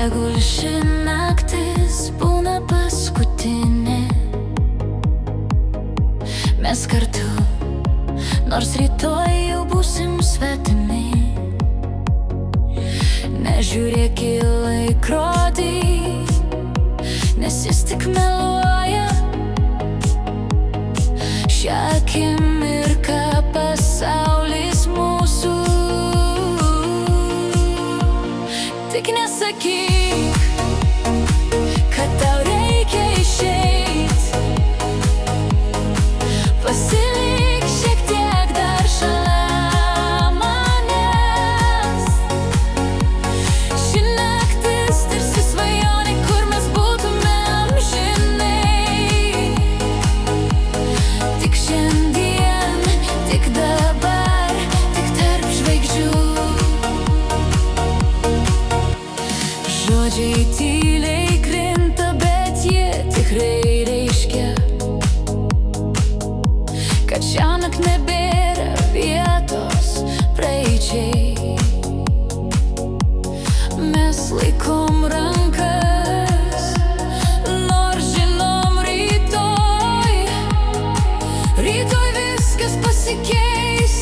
Tegul ši naktis būna paskutinė, mes kartu, nors rytoj jau būsim svetimi. Nežiūrėk į laikrodį, nes jis tik meluoja. Šią akimirką pasaulis mūsų. Tik nesakyk, kad tau reikia išeit. Pasilik šiek tiek dar šalia manęs. Ši naktis tarsi svajonė, kur mes būtume amžinai. Tik šiandien, tik dabar, tik tarp žvaigždžių. Žodžiai tyliai krinta, bet jie tikrai reiškia, kad šiąnakt nebėra vietos praeičiai. Mes laikom rankas, nors žinom rytoj viskas pasikeis,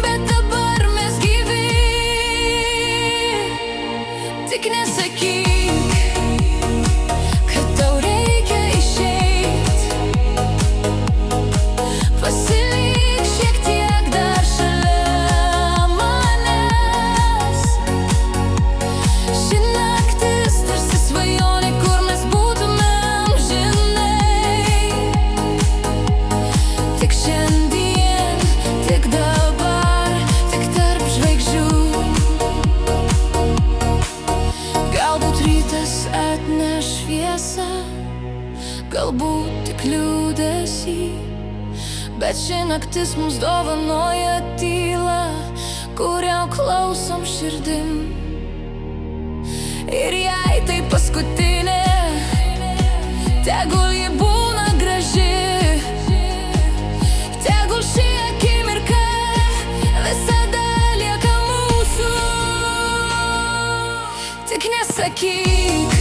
bet dabar mes gyvi. Tik nesakyk, kad tau reikia išeit. Pasilik šiek tiek dar šalia manęs. Ši naktis tarsi svajonė, kur mes būtume amžinai. Tik šiandien, tik dabar, tik tarp žvaigždžių. Galbūt rytas atneš šviesą, galbūt tik liūdesį, bet ši naktis mums dovanoja tylą, kurią klausom širdim. Ir jei tai paskutinė, tegul ji būna graži. Tegul ši akimirka visada lieka mūsų. Tik nesakyk,